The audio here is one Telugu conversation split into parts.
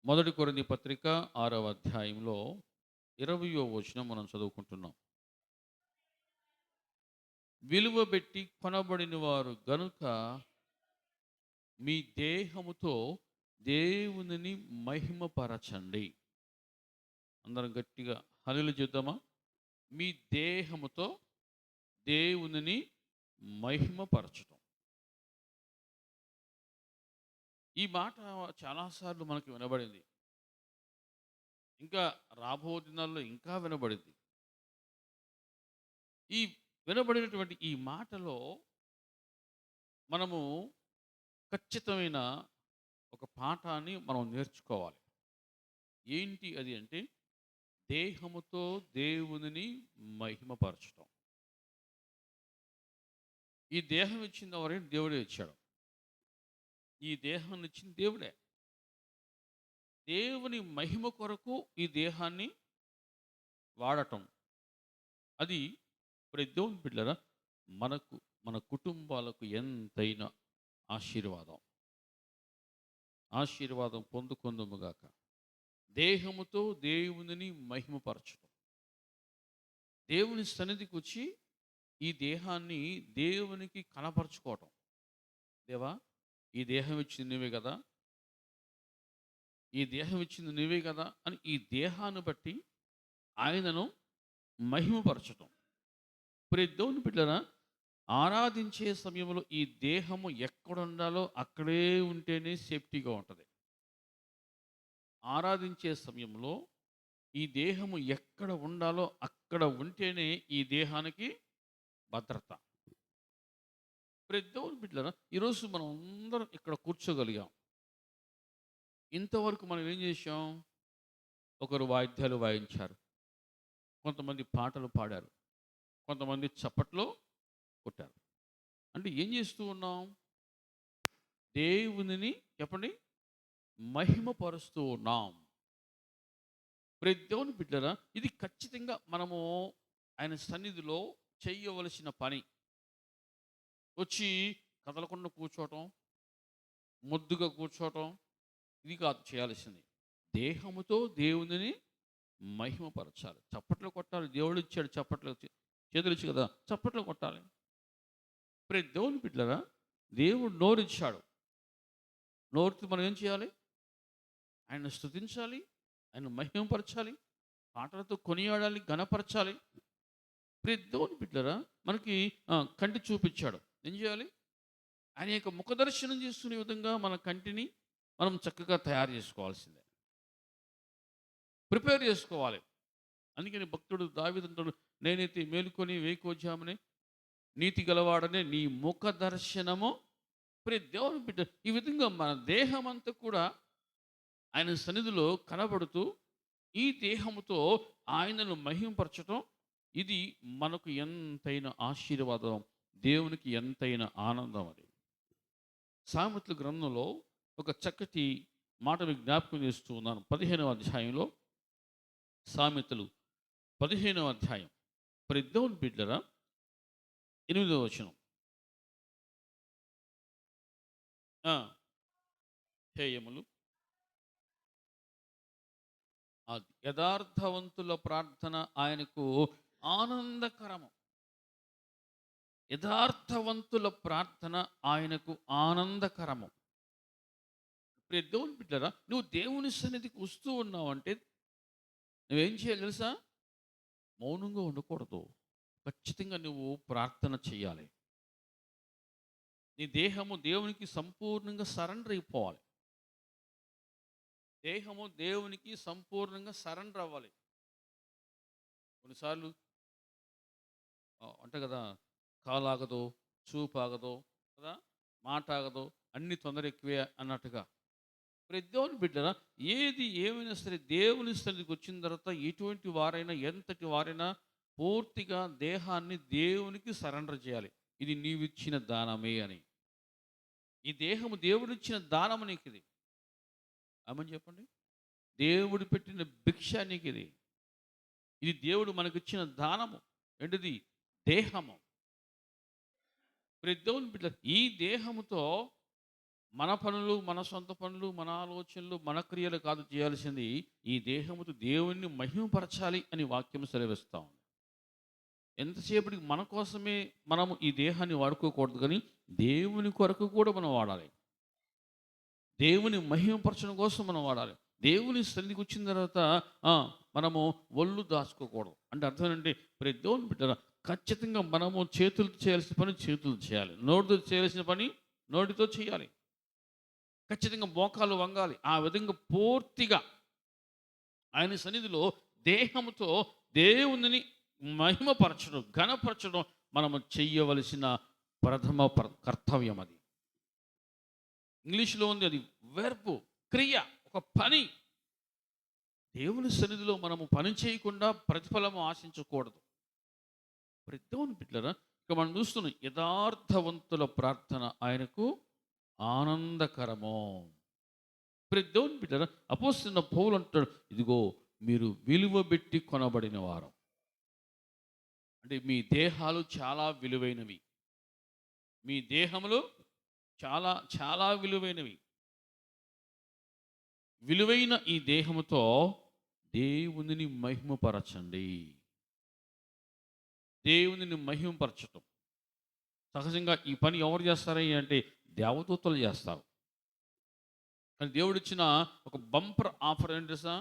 మొదటి కొరింథీ పత్రిక 6వ అధ్యాయంలో 20వ వచనం మనం చదువుకుంటున్నాం. విలువ పెట్టి కొనబడిన వారు గనుక మీ దేహముతో దేవునిని మహిమపరచండి. అందరం గట్టిగా హల్లెలూయా చెప్దామా? మీ దేహముతో దేవునిని మహిమపరచటం. ఈ మాట చాలాసార్లు మనకు వినబడింది. ఇంకా రాబో దినాల్లో ఇంకా వినబడింది. ఈ వినబడినటువంటి ఈ మాటలో మనము ఖచ్చితమైన ఒక పాఠాన్ని మనం నేర్చుకోవాలి. ఏంటి అది అంటే, దేహముతో దేవునిని మహిమపరచటం. ఈ దేహం ఇచ్చింది ఎవరంటే దేవుడే ఇచ్చాడు. ఈ దేహాన్ని ఇచ్చింది దేవుడే. దేవుని మహిమ కొరకు ఈ దేహాన్ని వాడటం. అది ఇప్పుడు దేవుని బిడ్డలారా, మనకు మన కుటుంబాలకు ఎంతైన ఆశీర్వాదం. ఆశీర్వాదం పొందుకొందుముగాక. దేహముతో దేవునిని మహిమపరచటం. దేవుని సన్నిధికి వచ్చి ఈ దేహాన్ని దేవునికి కనపరుచుకోవటం. దేవా, ఈ దేహం ఇచ్చింది నువ్వే కదా, ఈ దేహం ఇచ్చింది నువ్వే కదా అని ఈ దేహాన్ని బట్టి ఆయనను మహిమపరచటం. ప్రియ దేవుని బిడ్డలారా, ఆరాధించే సమయంలో ఈ దేహము ఎక్కడ ఉండాలో అక్కడే ఉంటేనే సేఫ్టీగా ఉంటుంది. ఆరాధించే సమయంలో ఈ దేహము ఎక్కడ ఉండాలో అక్కడ ఉంటేనే ఈ దేహానికి భద్రత. ప్రియ దేవుని బిడ్డలారా, ఈరోజు మనం అందరం ఇక్కడ కూర్చోగలిగాం. ఇంతవరకు మనం ఏం చేశాం? ఒకరు వాయిద్యాలు వాయించారు, కొంతమంది పాటలు పాడారు, కొంతమంది చప్పట్లో కొట్టారు. అంటే ఏం చేస్తూ ఉన్నాం? దేవునిని చెప్పండి, మహిమపరుస్తూ ఉన్నాం. ప్రతి దేవుని బిడ్డరా, ఇది ఖచ్చితంగా మనము ఆయన సన్నిధిలో చేయవలసిన పని. వచ్చి కదలకుండా కూర్చోవటం, ముద్దుగా కూర్చోవటం, ఇది కాదు చేయాల్సింది. దేహముతో దేవునిని మహిమపరచాలి. చప్పట్లు కొట్టాలి. దేవుడు ఇచ్చాడు చప్పట్లు, చేతులు ఇచ్చి కదా చప్పట్లు కొట్టాలి. ప్రతి దేవుని బిడ్డరా, దేవుడు నోరిచ్చాడు. నోరుతో మనం ఏం చేయాలి? ఆయన స్తుతించాలి, ఆయన మహిమపరచాలి, పాటలతో కొనియాడాలి, ఘనపరచాలి. ప్రియ దేవుని బిడ్డలారా, మనకి కంటి చూపించాడు. ఏం చేయాలి? ఆయన యొక్క ముఖదర్శనం చేసుకునే విధంగా మన కంటిని మనం చక్కగా తయారు చేసుకోవాల్సిందే, ప్రిపేర్ చేసుకోవాలి. అందుకని భక్తుడు దావీదు అంటాడు, నేనైతే మేలుకొని వేకోజామని నీతి గలవాడనే నీ ముఖ దర్శనము. ప్రియ దేవుని బిడ్డ, ఈ విధంగా మన దేహం అంతా కూడా ఆయన సన్నిధిలో కనబడుతూ ఈ దేహముతో ఆయనను మహింపరచటం, ఇది మనకు ఎంతైన ఆశీర్వాదం, దేవునికి ఎంతైన ఆనందం. అది సామెతల గ్రంథంలో ఒక చక్కటి మాట మీకు జ్ఞాపకం చేస్తూ ఉన్నాను. 15వ అధ్యాయంలో, సామెతలు 15వ అధ్యాయం, ప్రతి దేవుని బిడ్డరా, 8వ వచనం. హేయములు యథార్థవంతుల ప్రార్థన ఆయనకు ఆనందకరము. యథార్థవంతుల ప్రార్థన ఆయనకు ఆనందకరము. ప్రియ దేవుని బిడ్డరా, నువ్వు దేవుని సన్నిధికి వస్తూ ఉన్నావు అంటే నువ్వేం చేయాలి తెలుసా? మౌనంగా ఉండకూడదు. ఖచ్చితంగా నువ్వు ప్రార్థన చేయాలి. నీ దేహము దేవునికి సంపూర్ణంగా సరెండర్ అయిపోవాలి. దేహము దేవునికి సంపూర్ణంగా సరెండర్ అవ్వాలి. కొన్నిసార్లు అంటే కదా, కాలాగదు, చూపు ఆగదు కదా, మాట ఆగదు, అన్ని తొందర ఎక్కువే అన్నట్టుగా. ప్రతి దేవుని బిడ్డరా, ఏది ఏమైనా సరే దేవుని సన్నిధికి వచ్చిన తర్వాత ఎటువంటి వారైనా, ఎంతటి వారైనా పూర్తిగా దేహాన్ని దేవునికి సరెండర్ చేయాలి. ఇది నీవిచ్చిన దానమే అని. ఈ దేహము దేవుడిచ్చిన దానము నీకు ఇది. ఆమని చెప్పండి. దేవుడు పెట్టిన భిక్ష నీకు ఇది. ఇది దేవుడు మనకిచ్చిన దానము. ఏంటిది? దేహము. ప్రతి దేవుని బిడ్డ, ఈ దేహముతో మన పనులు, మన సొంత పనులు, మన ఆలోచనలు, మన క్రియలు కాదు చేయాల్సింది. ఈ దేహముతో దేవుణ్ణి మహిమపరచాలి అని వాక్యం సెలవిస్తా ఉంది. ఎంతసేపటికి మన కోసమే మనము ఈ దేహాన్ని వాడుకోకూడదు కానీ దేవుని కొరకు కూడా మనం వాడాలి. దేవుని మహిమపరచడం కోసం మనం వాడాలి. దేవుని సన్నిధికి వచ్చిన తర్వాత ఆ, మనము ఒళ్ళు దాచుకోకూడదు. అంటే అర్థం ఏంటంటే ప్రతి దేవుని బిడ్డ ఖచ్చితంగా మనము చేతులతో చేయాల్సిన పని చేతులు చేయాలి, నోటితో చేయాల్సిన పని నోటితో చేయాలి. ఖచ్చితంగా మోకాలు వంగాలి. ఆ విధంగా పూర్తిగా ఆయన సన్నిధిలో దేహంతో దేవునిని మహిమపరచడం, ఘనపరచడం మనము చెయ్యవలసిన ప్రథమ కర్తవ్యం. అది ఇంగ్లీష్లో ఉంది, అది వెర్బు, క్రియ, ఒక పని. దేవుని సన్నిధిలో మనము పని చేయకుండా ప్రతిఫలము ఆశించకూడదు. ప్రతి దేవుని బిడ్డలారా, ఇక మనం చూస్తున్నాం యథార్థవంతుల ప్రార్థన ఆయనకు ఆనందకరము. ప్రతి దేవుని బిడ్డలారా, అపోస్తలుడైన పౌలు అంటాడు, ఇదిగో మీరు విలువ పెట్టి కొనబడిన వారు. అంటే మీ దేహాలు చాలా విలువైనవి. మీ దేహములు చాలా చాలా విలువైనవి. విలువైన ఈ దేహముతో దేవునిని మహిమపరచండి. దేవునిని మహిమపరచటం సహజంగా ఈ పని ఎవరు చేస్తారని అంటే దేవదూతలు చేస్తారు. కానీ దేవుడు ఇచ్చిన ఒక బంపర్ ఆఫర్ ఏంటి తెలుసా?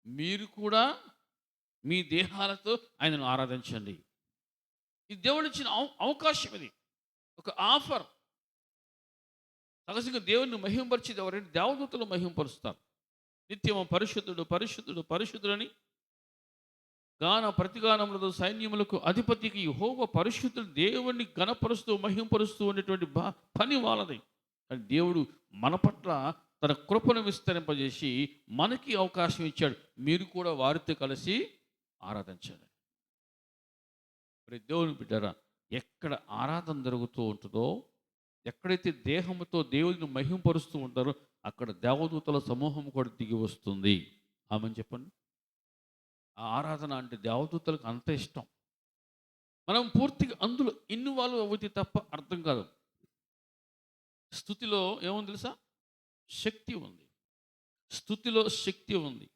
మీరు కూడా మీ దేహాలతో ఆయనను ఆరాధించండి. ఇది దేవుడు ఇచ్చిన అవకాశం. ఇది ఒక ఆఫర్. సహజంగా దేవుని మహిమపరిచేది ఎవరంటే దేవదూతలు మహిమపరుస్తారు. నిత్యము పరిశుద్ధుడు పరిశుద్ధుడు పరిశుద్ధుడని గాన ప్రతిగానములతో సైన్యములకు అధిపతికి యెహోవా పరిశుద్ధుడు దేవుణ్ణి గణపరుస్తూ మహిమపరుస్తూ ఉండేటువంటి పని వాళ్ళది. కానీ దేవుడు మన పట్ల తన కృపను విస్తరింపజేసి మనకి అవకాశం ఇచ్చాడు. మీరు కూడా వారితో కలిసి ఆరాధించండి. దేవుని బిడ్డరా, ఎక్కడ ఆరాధన జరుగుతూ ఉంటుందో, ఎక్కడైతే దేహంతో దేవుడిని మహిమపరుస్తూ ఉంటారో అక్కడ దేవదూతల సమూహం కూడా దిగి వస్తుంది. ఆమెను చెప్పండి. ఆ ఆరాధన అంటే దేవదూతలకు అంత ఇష్టం. మనం పూర్తిగా అందులో ఇన్వాల్వ్ అవుతే తప్ప అర్థం కాదు. స్తుతిలో ఏముంది తెలుసా? శక్తి ఉంది. స్తుతిలో శక్తి ఉంది.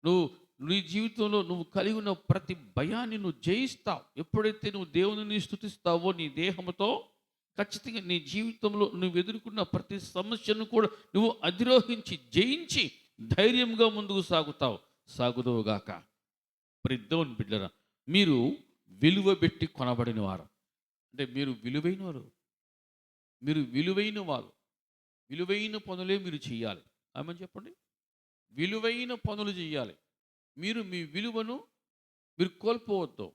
నువ్వు నీ జీవితంలో నువ్వు కలిగి ఉన్న ప్రతి భయాన్ని నువ్వు జయిస్తావు. ఎప్పుడైతే నువ్వు దేవుని స్తుతిస్తావో నీ దేహంతో ఖచ్చితంగా నీ జీవితంలో నువ్వు ఎదుర్కొన్న ప్రతి సమస్యను కూడా నువ్వు అధిరోహించి జయించి ధైర్యంగా ముందుకు సాగుదువుగాక. దేవుని బిడ్డరా, మీరు విలువ పెట్టి కొనబడిన వారు. అంటే మీరు విలువైన వారు. మీరు విలువైన వారు. విలువైన పనులే మీరు చేయాలి. ఆమెను చెప్పండి. విలువైన పనులు చేయాలి. మీరు మీ విలువను మీరు కోల్పోవద్దు.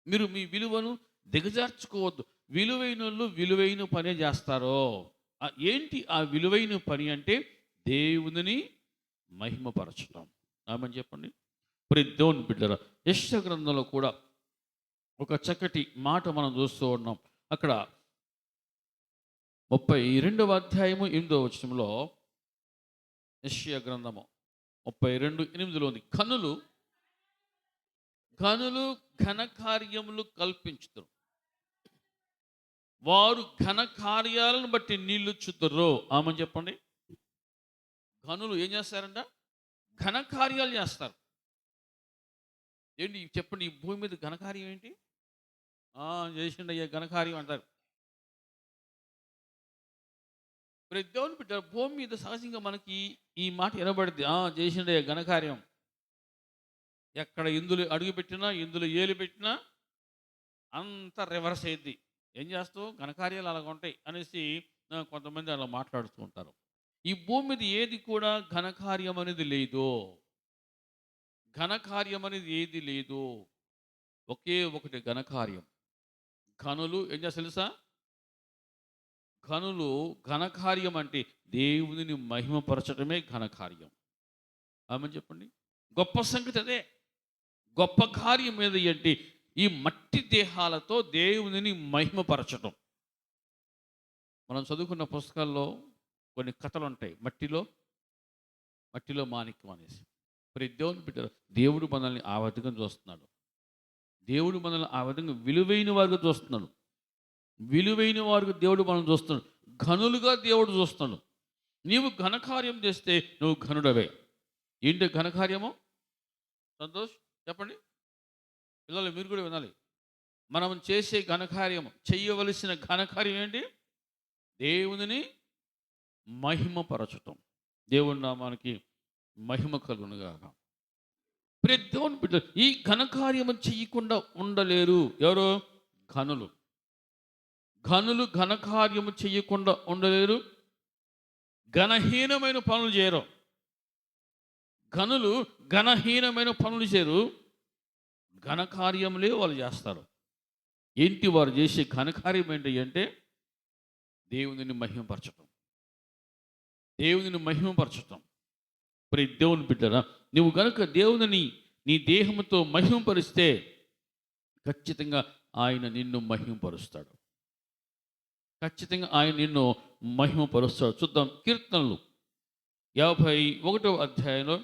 మీరు మీ విలువను దిగజార్చుకోవద్దు. విలువైన వాళ్ళు విలువైన పనే చేస్తారో. ఏంటి ఆ విలువైన పని అంటే దేవునిని మహిమపరచడం. ఆమెను చెప్పండి. దేవుని బిడ్డరా, యెషయా గ్రంథంలో కూడా ఒక చక్కటి మాట మనం చూస్తూ ఉన్నాం. అక్కడ 32వ అధ్యాయము 8వ వచనంలో యెషయా గ్రంథము 32:8లో ఉంది. ఘనులు ఘనకార్యములు కల్పించుతారు, వారు ఘన కార్యాలను బట్టి నీళ్లు చుద్దరు. ఆమెను చెప్పండి. ఘనులు ఏం చేస్తారంట? ఘన కార్యాలు చేస్తారు. ఏంటి చెప్పండి, ఈ భూమి మీద ఘనకార్యం ఏంటి? చేసిండు అయ్యా ఘనకార్యం అంటారు. ప్రతి దేవుని బిడ్డ భూమి మీద సహజంగా మనకి ఈ మాట వినబడింది. చేసిండు అయ్యా ఘనకార్యం. ఎక్కడ ఇందులో అడుగు పెట్టినా, ఇందులో ఏలు పెట్టినా అంత రివర్స్ అయ్యిద్ది. ఏం చేస్తావు? ఘనకార్యాలు అలాగ ఉంటాయి అనేసి కొంతమంది అలా మాట్లాడుతూ ఉంటారు. ఈ భూమి మీద ఏది కూడా ఘనకార్యం అనేది లేదు. ఘనకార్యం అనేది ఏది లేదు. ఒకే ఒకటి ఘనకార్యం. ఘనులు ఏం చేస్తారు తెలుసా? ఘనులు ఘనకార్యం అంటే దేవునిని మహిమపరచడమే ఘనకార్యం. ఆమె చెప్పండి. గొప్ప సంగతి అదే. గొప్ప కార్యం ఏది అంటే ఈ మట్టి దేహాలతో దేవునిని మహిమపరచడం. మనం చదువుకున్న పుస్తకాల్లో కొన్ని కథలు ఉంటాయి. మట్టిలో మాణిక్యం అనేసి. ప్రతి దేవుని బిడ్డ దేవుడు మనల్ని ఆ విధంగా చూస్తున్నాడు. దేవుడు మనల్ని ఆ విధంగా విలువైన వారుగా చూస్తున్నాడు. విలువైన వారుగా దేవుడు మనం చూస్తున్నాడు. ఘనులుగా దేవుడు చూస్తున్నాడు. నీవు ఘనకార్యం చేస్తే నువ్వు ఘనుడవే. ఏంటి ఘనకార్యము? సంతోష్ చెప్పండి. పిల్లలు మీరు కూడా వినాలి. మనం చేసే ఘనకార్యము, చెయ్యవలసిన ఘనకార్యం ఏంటి? దేవునిని మహిమపరచటం. దేవుని నామానికి మహిమ కలుగునుగాక. ప్రియ దేవుని బిడ్డ, ఈ ఘనకార్యము చెయ్యకుండా ఉండలేరు. ఎవరు? ఘనులు. ఘనులు ఘనకార్యము చెయ్యకుండా ఉండలేరు. ఘనహీనమైన పనులు చేయరు. ఘనులు ఘనహీనమైన పనులు చేయరు. ఘనకార్యములే వాళ్ళు చేస్తారు. ఏంటి వారు చేసే ఘనకార్యం ఏంటి అంటే దేవునిని మహిమపరచటం. దేవునిని మహిమపరచటం. ప్రియ దేవుని బిడ్డరా, నువ్వు కనుక దేవునిని నీ దేహంతో మహిమపరిస్తే ఖచ్చితంగా ఆయన నిన్ను మహిమపరుస్తాడు. ఖచ్చితంగా ఆయన నిన్ను మహిమపరుస్తాడు. చూద్దాం కీర్తనలు 51వ అధ్యాయంలో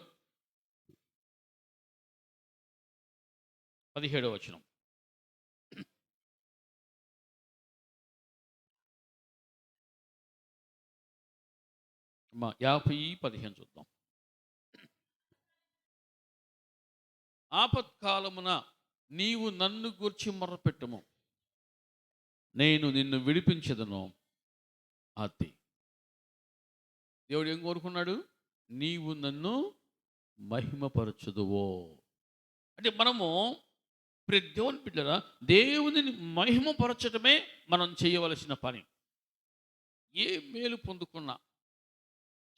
17వ వచనం. 50:15 చూద్దాం. ఆపత్కాలమున నీవు నన్ను గూర్చి మొర్రపెట్టుము, నేను నిన్ను విడిపించెదను. అది దేవుడు ఏం కోరుకున్నాడు? నీవు నన్ను మహిమపరచుదువో. అంటే మనము ప్రతి దేవుని బిడ్డరా, దేవునిని మహిమపరచడమే మనం చేయవలసిన పని. ఏ మేలు పొందుకున్నా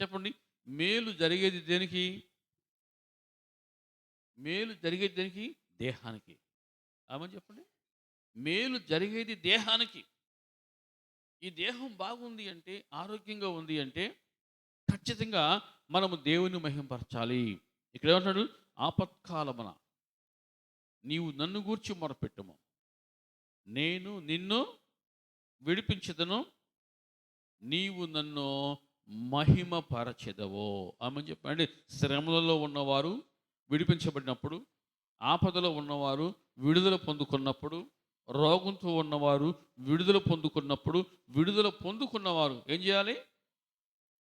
చెప్పండి, మేలు జరిగేది దేనికి? మేలు జరిగేది దేనికి? దేహానికి. ఆమని చెప్పండి. మేలు జరిగేది దేహానికి. ఈ దేహం బాగుంది అంటే, ఆరోగ్యంగా ఉంది అంటే ఖచ్చితంగా మనము దేవుని మహిమపరచాలి. ఇక్కడ ఏమంటాడు? ఆపత్కాలమున నీవు నన్ను గూర్చి మొరపెట్టుము, నేను నిన్ను విడిపించెదను, నీవు నన్ను మహిమపరచెదవో. ఆమె చెప్పండి. శ్రమలలో ఉన్నవారు విడిపించబడినప్పుడు, ఆపదలో ఉన్నవారు విడుదల పొందుకున్నప్పుడు, రోగంతో ఉన్నవారు విడుదల పొందుకున్నప్పుడు, విడుదల పొందుకున్నవారు ఏం చేయాలి?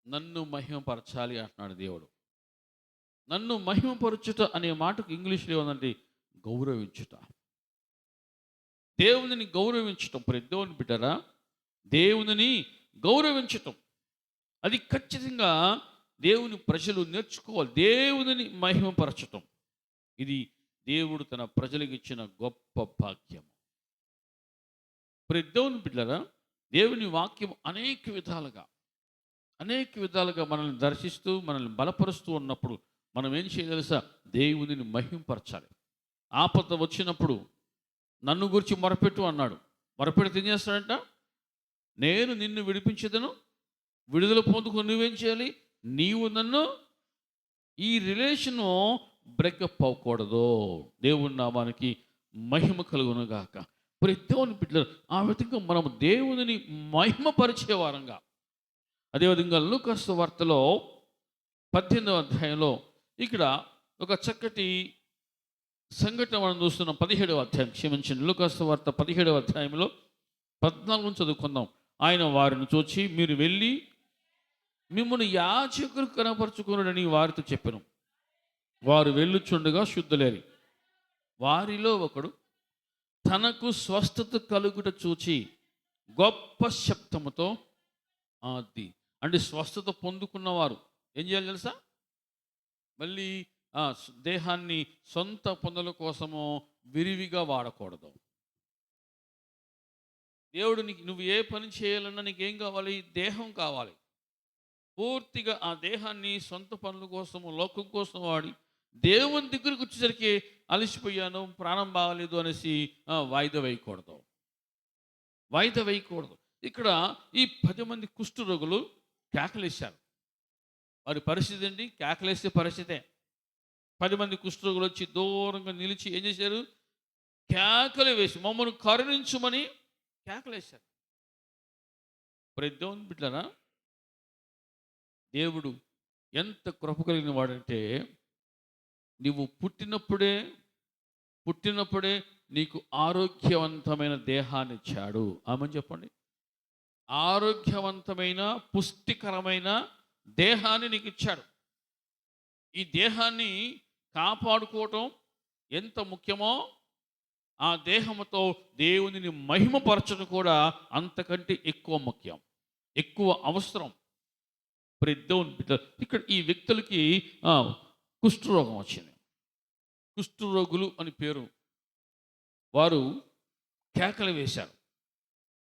నన్ను మహిమపరచాలి అంటున్నాడు దేవుడు. నన్ను మహిమపరచుట అనే మాటకు ఇంగ్లీష్లో ఏమందంటే గౌరవించుట. దేవునిని గౌరవించటం. ప్రతి దేవుని బిడ్డరా, దేవునిని గౌరవించటం అది ఖచ్చితంగా దేవుని ప్రజలు నేర్చుకోవాలి. దేవునిని మహిమపరచటం ఇది దేవుడు తన ప్రజలకు ఇచ్చిన గొప్ప భాగ్యం. ప్రతి దేవుని బిడ్డరా, దేవుని వాక్యం అనేక విధాలుగా మనల్ని దర్శిస్తూ మనల్ని బలపరుస్తూ ఉన్నప్పుడు మనం ఏం చేయాలి తెలుసా? దేవునిని మహిమపరచాలి. ఆపద వచ్చినప్పుడు నన్ను గురించి మొరపెట్టు అన్నాడు. మొరపెడితే ఏం చేస్తాడంట? నేను నిన్ను విడిపించేదను, విడుదల పొందుకొని నువ్వేం చేయాలి? నీవు నన్ను, ఈ రిలేషను బ్రేకప్ అవ్వకూడదు. దేవుని నామానికి మహిమ కలుగును గాక. ప్రతి దేవుని బిడ్డలు ఆ విధంగా మనము దేవునిని మహిమపరిచే వారంగా. అదేవిధంగా లూకా సువార్తలో 18వ అధ్యాయంలో ఇక్కడ ఒక చక్కటి సంఘటన మనం చూస్తున్నాం. 17వ అధ్యాయం, క్షమించండి, లూకా సువార్త 17వ అధ్యాయంలో 14 చదువుకుందాం. ఆయన వారిని చూచి, మీరు వెళ్ళి మిమ్మల్ని యాజకులు కనపరుచుకున్నాడని వారితో చెప్పాను. వారు వెళ్ళుచుండగా శుద్ధులేరి వారిలో ఒకడు తనకు స్వస్థత కలుగుట చూచి గొప్ప శబ్దముతో, అది అంటే స్వస్థత పొందుకున్నవారు ఏం చేయాలి తెలుసా? మళ్ళీ దేహాన్ని సొంత పనుల కోసము విరివిగా వాడకూడదు. దేవుడు నువ్వు ఏ పని చేయాలన్నా నీకేం కావాలి? దేహం కావాలి. పూర్తిగా ఆ దేహాన్ని సొంత పనుల కోసము, లోకం కోసం వాడి దేవుని దగ్గరకు వచ్చేసరికి అలసిపోయాను, ప్రాణం బాగలేదు అనేసి వాయిదా వేయకూడదు. ఇక్కడ ఈ 10 మంది కుష్ఠరోగులు కేకలేశారు. వారి పరిస్థితి ఏంటి? కేకలేసే పరిస్థితే. 10 మంది కుష్ఠరోగులు వచ్చి దూరంగా నిలిచి ఏం చేశారు? కేకలు వేసి మమ్మల్ని కరుణించుమని కేకలేశారు. ప్రతి దేవుని బిడ్డలారా, దేవుడు ఎంత కృప కలిగిన వాడంటే, నువ్వు పుట్టినప్పుడే నీకు ఆరోగ్యవంతమైన దేహాన్ని ఇచ్చాడు. ఆమె చెప్పండి. ఆరోగ్యవంతమైన పుష్టికరమైన దేహాన్ని నీకు ఇచ్చాడు. ఈ దేహాన్ని కాపాడుకోవటం ఎంత ముఖ్యమో, ఆ దేహముతో దేవునిని మహిమపరచడం కూడా అంతకంటే ఎక్కువ ముఖ్యం, ఎక్కువ అవసరం. దేవుని బిడ్డ, ఇక్కడ ఈ వ్యక్తులకి కుష్ఠరోగం వచ్చింది. కుష్ఠరోగులు అని పేరు. వారు కేకలు వేశారు,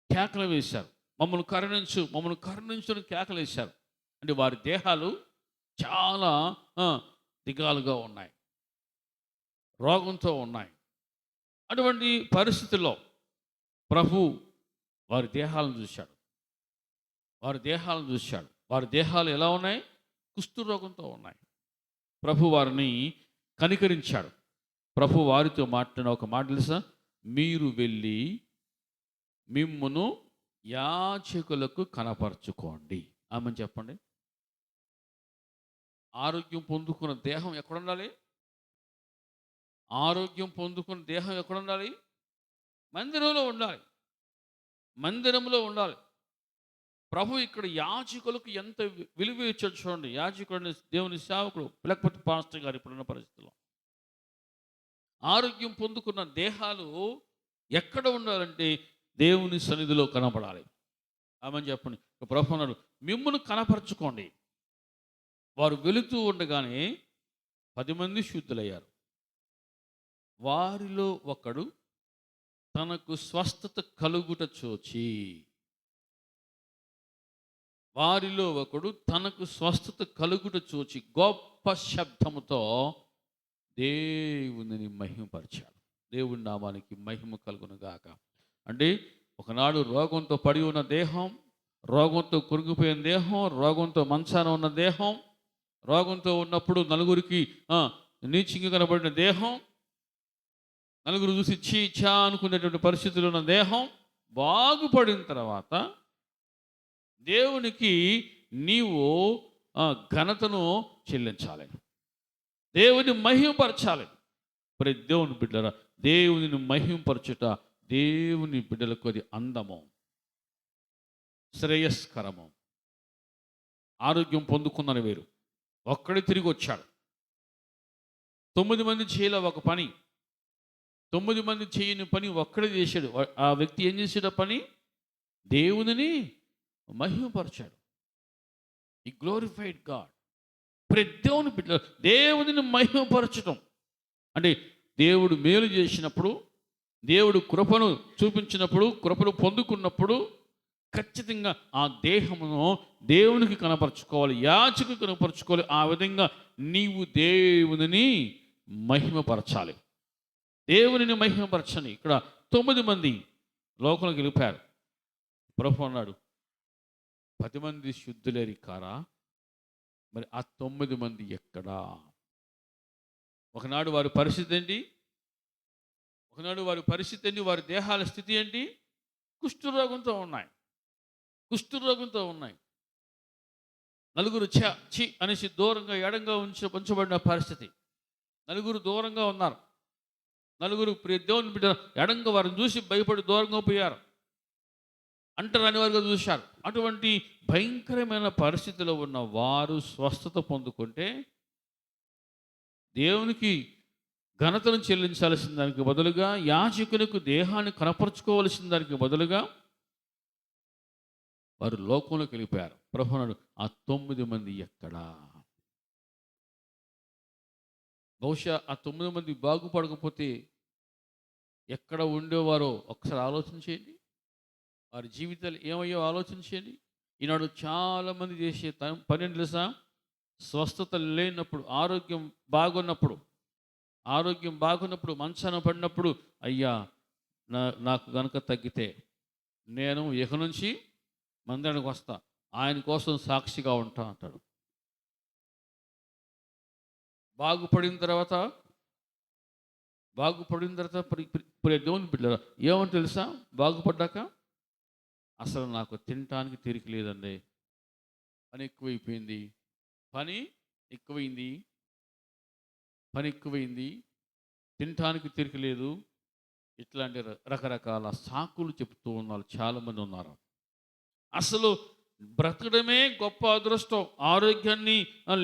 కేకలు వేశారు, మమ్మల్ని కరుణించు, మమ్మల్ని కరుణించు అని కేకలు వేశారు. అంటే వారి దేహాలు చాలా దిగాలుగా ఉన్నాయి, రోగంతో ఉన్నాయి. అటువంటి పరిస్థితుల్లో ప్రభు వారి దేహాలను చూశాడు. వారి దేహాలు ఎలా ఉన్నాయి? కుష్ఠరోగంతో ఉన్నాయి. ప్రభు వారిని కనికరించాడు. ప్రభు వారితో మాట్లాడిన ఒక మాట తెలుసా? మీరు వెళ్ళి మిమ్మును యాజకులకు కనపరచుకోండి. ఆమె చెప్పండి. ఆరోగ్యం పొందుకున్న దేహం ఎక్కడుండాలి? ఆరోగ్యం పొందుకున్న దేహం ఎక్కడుండాలి? మందిరంలో ఉండాలి, మందిరంలో ఉండాలి. ప్రభు ఇక్కడ యాజకులకు ఎంత విలువ ఇచ్చాడు చూడండి. యాజకుడు దేవుని సేవకుడు, లేకపోతే పాస్టర్ గారు ఇప్పుడున్న పరిస్థితుల్లో ఆరోగ్యం పొందుకున్న దేహాలు ఎక్కడ ఉండాలంటే దేవుని సన్నిధిలో కనపడాలి. ఆమె చెప్పండి. ప్రభు అన్నాడు, మిమ్మును కనపరచుకోండి. వారు వెళుతూ ఉండగానే 10 మంది శుద్ధులయ్యారు. వారిలో ఒకడు తనకు స్వస్థత కలుగుట చూచి, గొప్ప శబ్దముతో దేవునిని మహిమపరిచాడు. దేవుని నామానికి మహిమ కలుగును గాక. అంటే ఒకనాడు రోగంతో పడి ఉన్న దేహం, రోగంతో కురిగిపోయిన దేహం, రోగంతో మంచాన ఉన్న దేహం, రోగంతో ఉన్నప్పుడు నలుగురికి నీచంగా కనబడిన దేహం, నలుగురు చూసి చీచా అనుకునేటువంటి పరిస్థితులు ఉన్న దేహం బాగుపడిన తర్వాత దేవునికి నీవు ఘనతను చెల్లించాలి, దేవుని మహిమపరచాలి. ప్రతి దేవుని బిడ్డల, దేవునిని మహిమపరచుట దేవుని బిడ్డలకు అది అందము, శ్రేయస్కరము. ఆరోగ్యం పొందుకుందని వేరు, ఒక్కడే తిరిగి వచ్చాడు. 9 మంది చేయలే ఒక పని, 9 మంది చేయని పని ఒక్కడే చేశాడు. ఆ వ్యక్తి ఏం చేసాడు? పని దేవునిని మహిమపరచాడు. ఈ గ్లోరిఫైడ్ గాడ్. ప్రతి దేవుని బిడ్డ దేవునిని మహిమపరచటం అంటే దేవుడు మేలు చేసినప్పుడు, దేవుడు కృపను చూపించినప్పుడు, కృపను పొందుకున్నప్పుడు ఖచ్చితంగా ఆ దేహమును దేవునికి కనపరచుకోవాలి, యాజకు కనపరచుకోవాలి. ఆ విధంగా నీవు దేవునిని మహిమపరచాలి, దేవునిని మహిమపరచని. ఇక్కడ 9 మంది లోకంలోకి వెళ్ళిపోయారు. ప్రభు అన్నాడు, 10 మంది శుద్ధులేరి కారా? మరి ఆ 9 మంది ఎక్కడా? ఒకనాడు వారి పరిస్థితి ఏంటి? వారి దేహాల స్థితి ఏంటి? కుష్ఠరోగంతో ఉన్నాయి. నలుగురు ఛీ అనేసి దూరంగా ఎడంగా ఉంచబడిన పరిస్థితి. నలుగురు దూరంగా ఉన్నారు. నలుగురు దేవుని బిడ్డ ఎడంగా వారిని చూసి భయపడి దూరంగా పోయారు, అంటరాని వారుగా చూశారు. అటువంటి భయంకరమైన పరిస్థితిలో ఉన్న వారు స్వస్థత పొందుకుంటే దేవునికి ఘనతను చెల్లించాల్సిన దానికి బదులుగా, యాజకునికి దేహాన్ని కనపరుచుకోవలసిన దానికి బదులుగా వారు లోకంలోకి వెళ్ళిపోయారు. ప్రభు అన్నాడు, ఆ 9 మంది ఎక్కడా? బహుశా ఆ 9 మంది బాగుపడకపోతే ఎక్కడ ఉండేవారో ఒకసారి ఆలోచించేయండి. వారి జీవితాలు ఏమయ్యో ఆలోచించేయండి. ఈనాడు చాలామంది చేసే పని ఏంటి తెలుసా? స్వస్థత లేనప్పుడు, ఆరోగ్యం బాగున్నప్పుడు మంచాన పడినప్పుడు, అయ్యా నాకు గనుక తగ్గితే నేను ఇక నుంచి మందిరానికి వస్తా, ఆయన కోసం సాక్షిగా ఉంటా అంటాడు. బాగుపడిన తర్వాత దేవుని బిడ్డలారా ఏమంటే తెలుసా? బాగుపడ్డాక అసలు నాకు తినటానికి తీరిక లేదండి, పని ఎక్కువైంది, తినటానికి తీరిక లేదు, ఇట్లాంటి రకరకాల సాకులు చెప్తూ ఉన్నారు. చాలామంది ఉన్నారు. అసలు బ్రతకడమే గొప్ప అదృష్టం. ఆరోగ్యాన్ని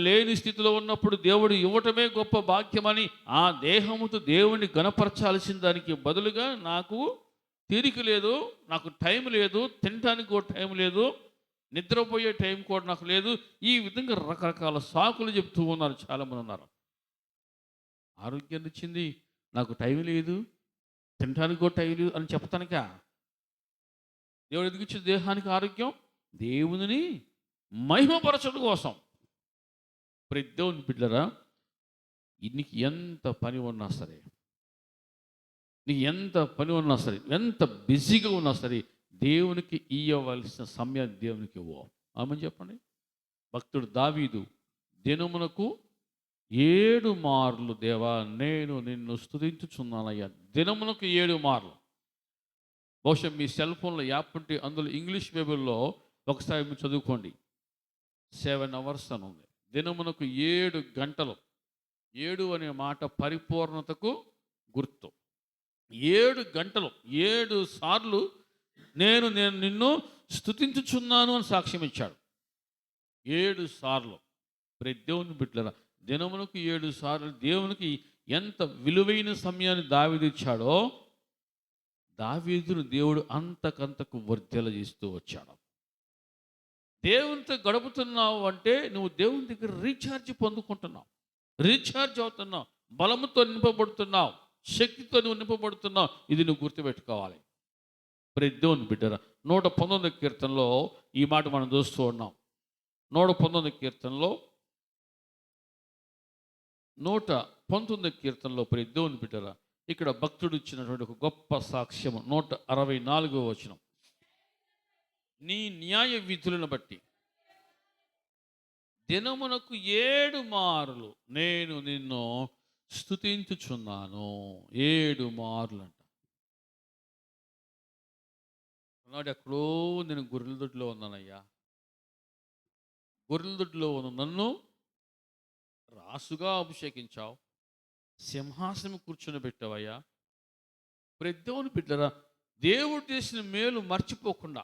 లేని స్థితిలో ఉన్నప్పుడు దేవుడు ఇవ్వటమే గొప్ప భాగ్యమని ఆ దేహముతో దేవుణ్ణి గణపరచాల్సిన దానికి బదులుగా నాకు తీరిక లేదు, నాకు టైం లేదు, తినడానికి కూడా టైం లేదు, నిద్రపోయే టైం కూడా నాకు లేదు, ఈ విధంగా రకరకాల సాకులు చెప్తూ ఉన్నారు. చాలామంది ఉన్నారు. ఆరోగ్యాన్ని ఇచ్చింది, నాకు టైం లేదు, తినడానికి కూడా టైం లేదు అని చెప్తానికా? దేవుడు ఎందుకు ఇచ్చిన దేహానికి ఆరోగ్యం? దేవుని మహిమపరచడం కోసం. ప్రతి దేవుని బిడ్డరా, నీకు ఎంత పని ఉన్నా సరే, నీకు ఎంత పని ఉన్నా సరే, ఎంత బిజీగా ఉన్నా సరే, దేవునికి ఇవ్వవలసిన సమయం దేవునికి ఇవ్వు. ఆమె చెప్పండి. భక్తుడు దావీదు దినమునకు 7 మార్లు దేవా నేను నిన్ను స్తుతించుచున్నానయ్యా. దినమునకు 7 మార్లు. బహుశా మీ సెల్ ఫోన్లో యాప్ ఉంటే అందులో ఇంగ్లీష్ బైబిల్లో ఒకసారి మీరు చదువుకోండి. 7 అవర్స్ అని ఉంది. దినమునకు 7 గంటలు. 7 అనే మాట పరిపూర్ణతకు గుర్తు. 7 గంటలు, 7 సార్లు నేను నిన్ను స్తుతించుచున్నాను అని సాక్ష్యం ఇచ్చాడు. 7 సార్లు. ప్రతి దేవుని బిడ్డలారా, దినమునకు 7 సార్లు దేవునికి ఎంత విలువైన సమయాన్ని దావీదు ఇచ్చాడో, దావీదును దేవుడు అంతకంతకు వర్ధెల చేస్తూ వచ్చాడు. దేవునితో గడుపుతున్నావు అంటే నువ్వు దేవుని దగ్గర రీఛార్జ్ పొందుకుంటున్నావు, రీఛార్జ్ అవుతున్నావు, బలముతో నింపబడుతున్నావు, శక్తితో నువ్వు నింపబడుతున్నావు. ఇది నువ్వు గుర్తుపెట్టుకోవాలి. ప్రతి దేవుని బిడ్డరా, 119 కీర్తనలో ఈ మాట మనం చూస్తూ ఉన్నాం. 119 కీర్తనలో 119 కీర్తనలో ప్రతి దేవుని బిడ్డరా, ఇక్కడ భక్తుడు ఇచ్చినటువంటి ఒక గొప్ప సాక్ష్యము. 164వ వచనం. నీ న్యాయ విధులను బట్టి దినమునకు 7 మార్లు నేను నిన్ను స్తుతించుచున్నాను. 7 మార్లు అంట. నాడు ఎక్కడో నేను గొర్రెల దొడ్లో ఉన్నానయ్యా, గొర్రెల దొడ్లో ఉన్న నన్ను రాసుగా అభిషేకించావు, సింహాసనం కూర్చొని పెట్టావయ్యా. ప్రతి దేవుని బిడ్డరా, దేవుడు చేసిన మేలు మర్చిపోకుండా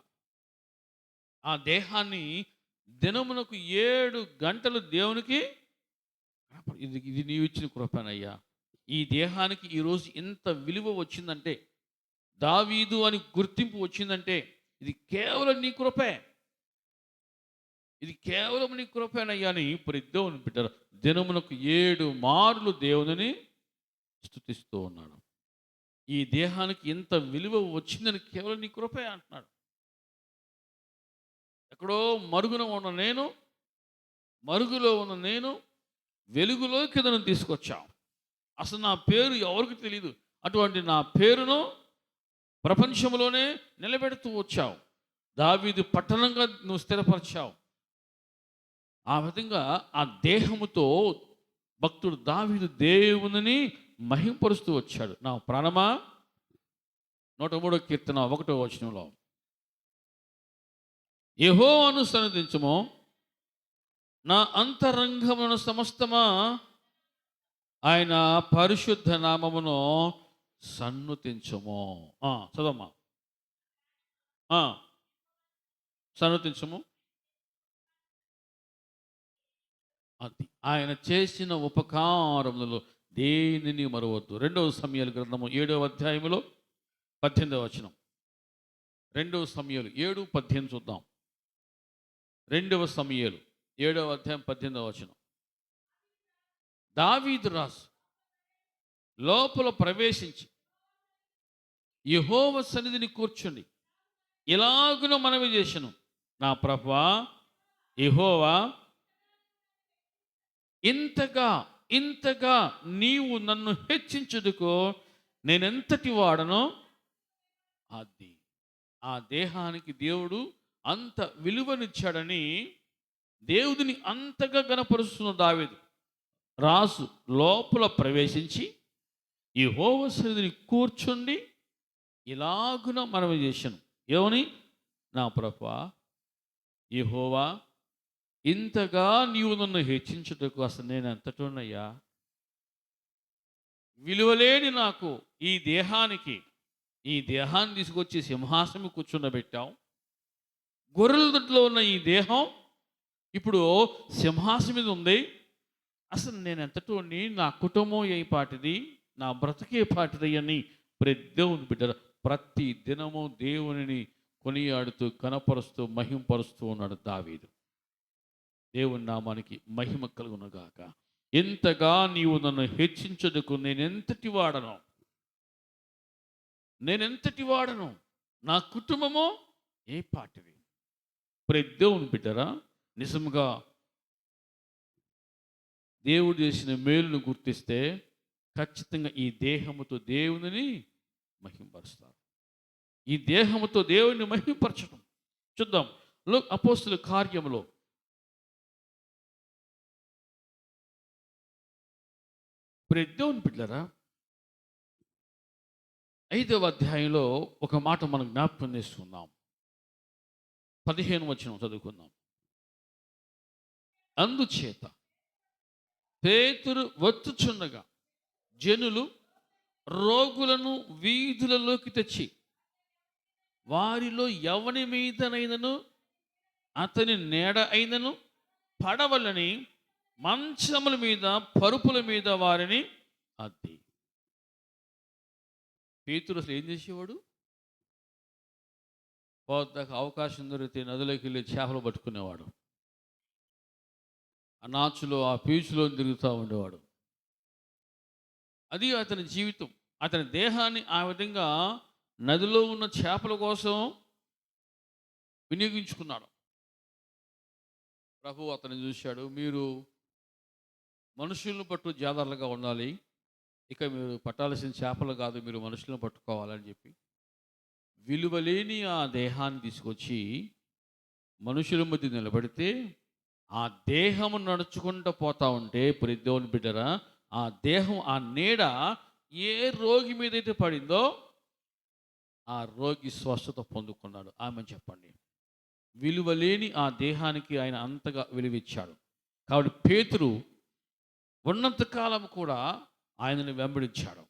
ఆ దేహాన్ని దినమునకు 7 గంటలు దేవునికి ఇది నీవు ఇచ్చిన కృపనయ్యా. ఈ దేహానికి ఈరోజు ఇంత విలువ వచ్చిందంటే, దావీదు అని గుర్తింపు వచ్చిందంటే ఇది కేవలం నీ కృపే, ఇది కేవలం నీ కృపేనయ్యా అని ప్రతి దేవుని బిడ్డరా దినమునకు 7 మార్లు దేవుని స్తుతిస్తూ ఉన్నాడు. ఈ దేహానికి ఇంత విలువ వచ్చిందని కేవలం నీ కృపే అంటున్నాడు. ఎక్కడో మరుగులో ఉన్న నేను వెలుగులోకి నన్ను తీసుకొచ్చావు. అసలు నా పేరు ఎవరికి తెలియదు, అటువంటి నా పేరును ప్రపంచంలోనే నిలబెడుతూ వచ్చావు. దావీదు పట్టణంగా నువ్వు స్థిరపరిచావు. ఆ విధంగా ఆ దేహముతో భక్తుడు దావీదు దేవుని మహింపరుస్తూ వచ్చాడు. నా ప్రాణమా, 103వ కీర్తన 1వ వచనంలో, యెహోవాను సన్నిధించుము, నా అంతరంగమున సమస్తమా ఆయన పరిశుద్ధ నామమును సన్నుతించుము. చదమ్మా. సన్నుతించుము. అది ఆయన చేసిన ఉపకారములలో దేనిని మరవద్దు. 2వ సమూయేలు గ్రంథము 7వ అధ్యాయములో 18వ వచనం. 2వ సమూయేలు 7:18 చూద్దాం. 2వ సమూయేలు 7వ అధ్యాయం 18వ వచనం. దావీదు రాజు లోపల ప్రవేశించి యెహోవా సన్నిధిని కూర్చుండి ఇలాగున మనవి చేసెను, నా ప్రభువా యెహోవా, ఇంతగా నీవు నన్ను హెచ్చించుటకు నేనెంతటి వాడనో. అది ఆ దేహానికి దేవుడు అంత విలువనిచ్చాడని దేవుడిని అంతగా గణపరుస్తున్న దావీదు రాజు లోపల ప్రవేశించి యెహోవా సన్నిధిని కూర్చుండి ఇలాగున మనవి చేశాను. ఏమని? నా ప్రభువా యెహోవా, ఇంతగా నీవు నన్ను హెచ్చించుటకు అసలు నేను ఎంతటోనయ్యా. విలువలేని నాకు ఈ దేహాన్ని తీసుకొచ్చి సింహాసనం కూర్చుండబెట్టావు. గొర్రెల దొడ్లో ఉన్న ఈ దేహం ఇప్పుడు సింహాసనం మీద ఉంది. అసలు నేను ఎంతటోని, నా కుటుంబం ఏ పాటిది, నా బ్రతికే పాటిది అని దేవుని బిడ్డ ప్రతి దినము దేవునిని కొనియాడుతూ కనపరుస్తూ మహింపరుస్తూ ఉన్నాడు దావీదు. దేవుని నామానికి మహిమ కలుగునుగాక. ఎంతగా నీవు నన్ను హెచ్చించదుకు నేనెంతటి వాడను, నా కుటుంబము ఏ పాటిది. దేవుని బిడ్డరా, నిజంగా దేవుడు చేసిన మేలును గుర్తిస్తే ఖచ్చితంగా ఈ దేహముతో దేవునిని మహింపరుస్తారు. ఈ దేహముతో దేవుని మహింపరచడం చూద్దాం. అపోస్తుల కార్యములో దేవుని బిడ్డరా 5వ అధ్యాయంలో ఒక మాట మనం జ్ఞాపకం చేసుకుందాం. 15వ వచనం చదువుకుందాం. అందుచేత పేతురు వచ్చుచుండగా జనులు రోగులను వీధులలోకి తెచ్చి వారిలో ఎవని మీదనైనను అతని నీడ అయినను పడవలని మంచముల మీద పరుపుల మీద వారిని అద్ది. పేతురు అసలు ఏం చేసేవాడు? పోదాకా అవకాశం దొరికితే నదిలోకి వెళ్ళి చేపలు పట్టుకునేవాడు. ఆ నాచులో ఆ పీచులో తిరుగుతూ ఉండేవాడు. అది అతని జీవితం. అతని దేహాన్ని ఆ విధంగా నదిలో ఉన్న చేపల కోసం వినియోగించుకున్నాడు. ప్రభు అతన్ని చూశాడు, మీరు మనుషులను పట్టు జాదర్లుగా ఉండాలి, ఇక మీరు పట్టాల్సిన చేపలు కాదు, మీరు మనుషులను పట్టుకోవాలని చెప్పి విలువలేని ఆ దేహాన్ని తీసుకొచ్చి మనుషుల మధ్య నిలబడితే ఆ దేహము నడుచుకుంటూ పోతా ఉంటే దేవుని బిడ్డరా, ఆ దేహం ఆ నీడ ఏ రోగి మీద అయితే పడిందో ఆ రోగి స్వస్థత పొందుకున్నాడు. ఆమె చెప్పండి. విలువలేని ఆ దేహానికి ఆయన అంతగా విలువిచ్చాడు. కాబట్టి పేతురు ఉన్నంతకాలం కూడా ఆయనను వెంబడించాడు.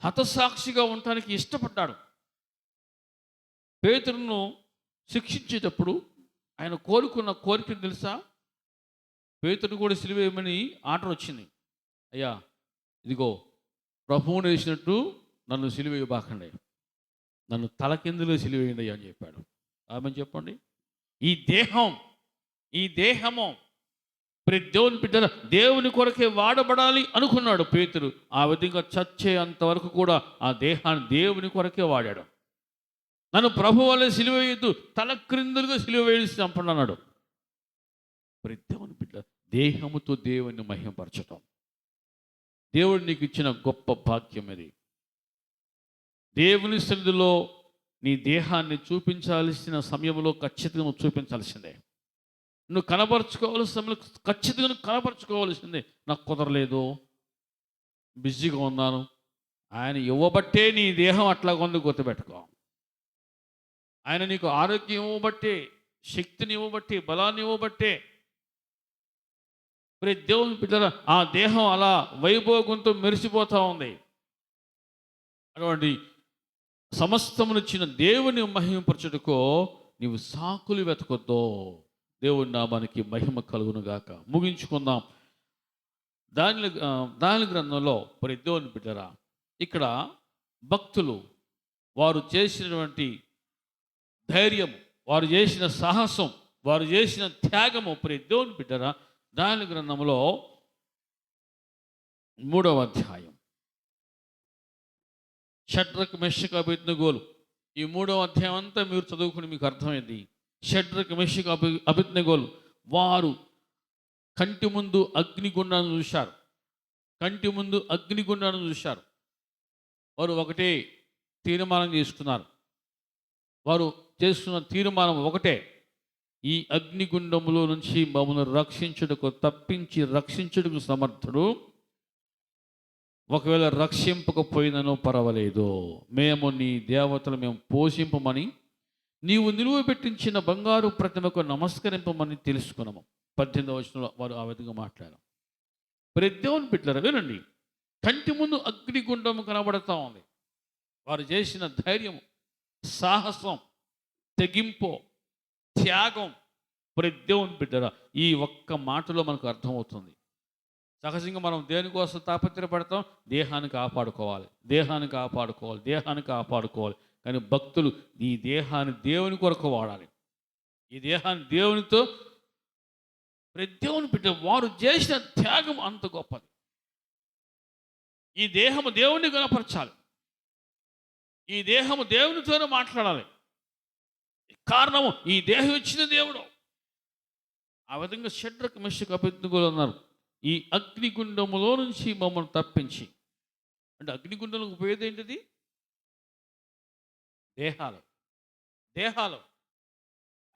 హతసాక్షిగా ఉండటానికి ఇష్టపడ్డాడు. పేతురును శిక్షించేటప్పుడు ఆయన కోరుకున్న కోరిక తెలుసా? పేతురును కూడా సిలువేయమని ఆర్డర్ వచ్చింది. అయ్యా, ఇదిగో ప్రభువును వేసినట్టు నన్ను సిలువేయబాకండి, నన్ను తలకిందులో సిలువేయండి అని చెప్పాడు. ఆమె చెప్పండి. ఈ దేహము దేవుని బిడ్డ దేవుని కొరకే వాడబడాలి అనుకున్నాడు పేతురు. ఆ విధంగా చచ్చే అంతవరకు కూడా ఆ దేహాన్ని దేవుని కొరకే వాడాడు. నన్ను ప్రభు వల్లే సిలువ వేయద్దు, తల క్రిందులుగా సిలువ వేసి చంపండి అన్నాడు. దేవుని బిడ్డ దేహముతో దేవుని మహిమపరచటం దేవుడు నీకు ఇచ్చిన గొప్ప భాగ్యం. ఇది దేవుని సన్నిధిలో నీ దేహాన్ని చూపించాల్సిన సమయంలో ఖచ్చితంగా చూపించాల్సిందే. నువ్వు కనపరుచుకోవాల్సిన సమయంలో ఖచ్చితంగా కనపరుచుకోవాల్సిందే. నాకు కుదరలేదు, బిజీగా ఉన్నాను, ఆయన ఇవ్వబట్టే నీ దేహం అట్లా కొంది గుర్తుపెట్టుకో. ఆయన నీకు ఆరోగ్యం ఇవ్వబట్టే, శక్తిని ఇవ్వబట్టే, బలాన్ని ఇవ్వబట్టే దేవుని బిడ్డల ఆ దేహం అలా వైభోగంతో మెరిసిపోతూ ఉంది. అటువంటి సమస్తమునిచ్చిన దేవుని మహిమపరచుటకో నీవు సాకులు వెతకొద్దో. దేవుని నామానికి మహిమ కలుగునుగాక. ముగించుకుందాం. దాని గ్రంథంలో దేవుని బిడ్డరా, ఇక్కడ భక్తులు వారు చేసినటువంటి ధైర్యం, వారు చేసిన సాహసం, వారు చేసిన త్యాగము దేవుని బిడ్డరా, దాని గ్రంథంలో 3వ అధ్యాయం షడ్రక్ మెషక్ అబేద్నెగోలు. ఈ 3వ అధ్యాయం అంతా మీరు చదువుకుని మీకు అర్థమైంది. షడ్రక్ మెషక్ అబేద్నెగోలు వారు కంటి ముందు అగ్నిగుండాన్ని చూశారు. వారు ఒకటే తీర్మానం చేసుకున్నారు. వారు చేస్తున్న తీర్మానం ఒకటే, ఈ అగ్నిగుండములో నుంచి మమ్మల్ని తప్పించి రక్షించుటకు సమర్థుడు. ఒకవేళ రక్షింపకపోయినను పర్వాలేదు, మేము నీ దేవతలు మేము పోషింపమని, నీవు నిలువ పెట్టించిన బంగారు ప్రతిమకు నమస్కరింపమని తెలుసుకున్నాము. 18వ వచనంలో వారు ఆ విధంగా మాట్లాడారు. దేవుని బిడ్డలారా వినండి, కంటి ముందు అగ్నిగుండము కనబడతా ఉంది. వారు చేసిన ధైర్యము, సాహసం, తెగింపు, త్యాగం. ప్రతి దేవుని బిడ్డరా, ఈ ఒక్క మాటలో మనకు అర్థమవుతుంది. సహజంగా మనం దేనికోసం తాపత్రయపడతాం? దేహాన్ని కాపాడుకోవాలి, దేహాన్ని కాపాడుకోవాలి, దేహాన్ని కాపాడుకోవాలి. కానీ భక్తులు ఈ దేహాన్ని దేవుని కొరకు వాడాలి. ఈ దేహాన్ని దేవునితో, ప్రతి దేవుని బిడ్డ వారు చేసిన త్యాగం అంత గొప్పది. ఈ దేహము దేవుని కనపరచాలి, ఈ దేహము దేవునితోనే మాట్లాడాలి. కారణము ఈ దేహం ఇచ్చిన దేవుడు. ఆ విధంగా షడ్రక్ మెషక్ అబేద్నెగోలు అన్నారు, ఈ అగ్నిగుండములో నుంచి మమ్మల్ని తప్పించి. అంటే అగ్నిగుండంలోకి పోయేది ఏంటిది? దేహాలు, దేహాలు.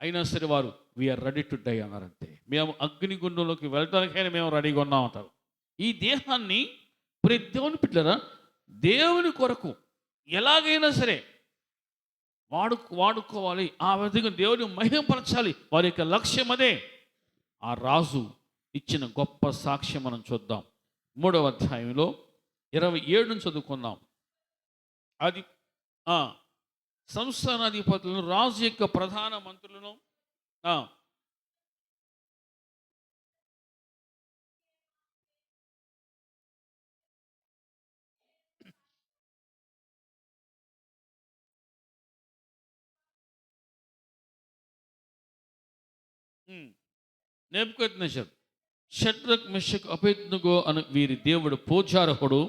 అయినా సరే వారు వీఆర్ రెడీ టు డై అన్నారంతే. మేము అగ్నిగుండంలోకి వెళ్ళడానికైనా మేము రెడీగా ఉన్నామంటారు. ఈ దేహాన్ని ప్రతి దేవుని బిడ్డలారా దేవుని కొరకు ఎలాగైనా సరే వాడుకోవాలి. ఆ విధంగా దేవుని మహిమపరచాలి. వారి యొక్క లక్ష్యం అదే. ఆ రాజు ఇచ్చిన గొప్ప సాక్ష్యం మనం చూద్దాం. 3వ అధ్యాయంలో 27 చదువుకుందాం. అది సంస్థానాధిపతులను, రాజు యొక్క ప్రధాన మంత్రులను నెబుకద్నెజర్, షడ్రక్ మెషక్ అబేద్నెగో అని వీరి దేవుడు పూజారహుడు.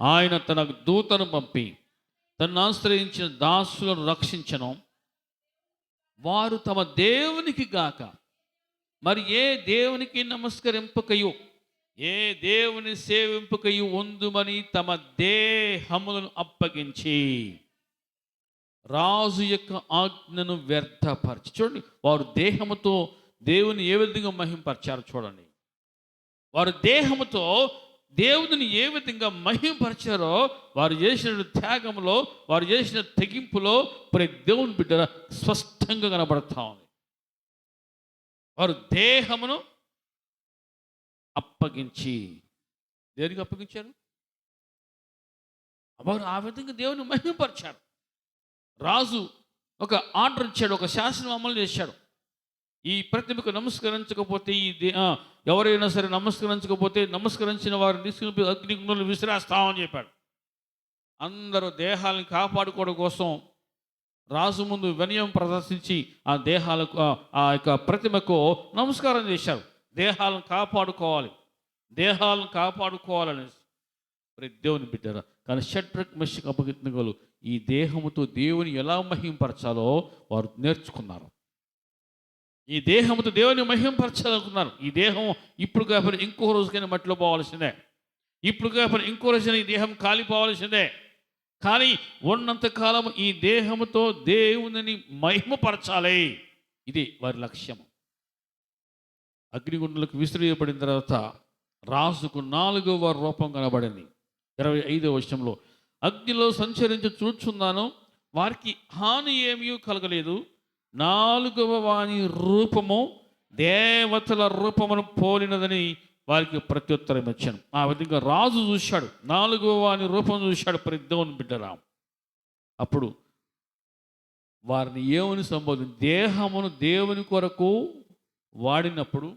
ఆయన తన దూతను పంపి తను ఆశ్రయించిన దాసులను రక్షించను. వారు తమ దేవునికి గాక మరి ఏ దేవునికి నమస్కరింపకయు, ఏ దేవుని సేవింపకయు ఉందుమని తమ దేహములను అప్పగించి రాజు యొక్క ఆజ్ఞను వ్యర్థపరిచి. చూడండి, వారు దేహముతో దేవుని ఏ విధంగా మహింపరిచారు చూడండి. వారు దేహముతో దేవుని ఏ విధంగా మహింపరిచారో, వారు చేసిన త్యాగంలో, వారు చేసిన తెగింపులో ప్రతి దేవుని బిడ్డ స్పష్టంగా కనబడతా ఉంది. వారు దేహమును అప్పగించి, దేనికి అప్పగించారు? వారు ఆ విధంగా దేవుని మహిమపరిచారు. రాజు ఒక ఆర్డర్ ఇచ్చాడు, ఒక శాసనం అమలు చేశాడు. ఈ ప్రతిమకు నమస్కరించకపోతే, ఎవరైనా సరే నమస్కరించకపోతే నమస్కరించిన వారిని తీసుకుని అగ్నిగుండంలో విసిరేస్తామని చెప్పాడు. అందరూ దేహాలను కాపాడుకోవడం కోసం రాజు ముందు వినయం ప్రదర్శించి ఆ దేహాలకు, ఆ యొక్క ప్రతిమకు నమస్కారం చేశారు. దేహాలను కాపాడుకోవాలి, దేహాలను కాపాడుకోవాలని ప్రతి దేవుని బిడ్డరా. కానీ షడ్రక్ మెషక్ అబేద్నెగోలు ఈ దేహముతో దేవుని ఎలా మహింపరచాలో వారు నేర్చుకున్నారు. ఈ దేహంతో దేవుని మహింపరచాలనుకున్నారు. ఈ దేహం ఇప్పుడు కాకపోతే ఇంకో రోజుకైనా మట్టిలో పోవాల్సిందే, ఇప్పుడు కాకపోతే ఇంకో రోజున ఈ దేహం కాలిపోవాల్సిందే. కానీ ఉన్నంతకాలం ఈ దేహంతో దేవుని మహిమపరచాలి. ఇది వారి లక్ష్యం. అగ్నిగుండంలోకి విసిరియబడిన తర్వాత రాజుకు 4వ రూపం కనబడింది. 25వ వచనంలో, అగ్నిలో సంచరించి చూచున్నాను, వారికి హాని ఏమీ కలగలేదు. 4వ వాని రూపము దేవతల రూపమును పోలినదని వారికి ప్రత్యుత్తరం ఇచ్చాను. ఆ విధంగా రాజు చూశాడు, 4వ వాని రూపం చూశాడు. ప్రతి దేవుని బిడ్డరా, అప్పుడు వారిని ఏమని సంబోధించి, దేహమును దేవుని కొరకు వాడినప్పుడు,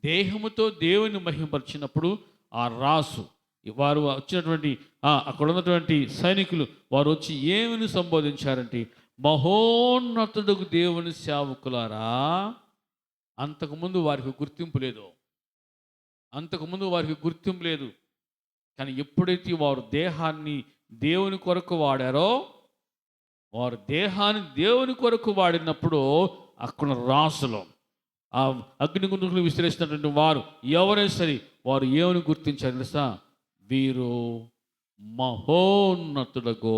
దేహముతో దేవుని మహిమపరిచినప్పుడు ఆ రాజు, వారు వచ్చినటువంటి అక్కడ ఉన్నటువంటి సైనికులు వారు వచ్చి ఏమని సంబోధించారంటే, మహోన్నతుడుకు దేవుని సేవకులారా. అంతకుముందు వారికి గుర్తింపు లేదు, అంతకుముందు వారికి గుర్తింపు లేదు. కానీ ఎప్పుడైతే వారు దేహాన్ని దేవుని కొరకు వాడారో, వారు దేహాన్ని దేవుని కొరకు వాడినప్పుడు అక్కడ రాసులో ఆ అగ్నిగుండంలో విసిరేసినటువంటి వారు ఎవరైనా సరే వారు ఏమని గుర్తించారు తెలుసా? వీరు మహోన్నతులకు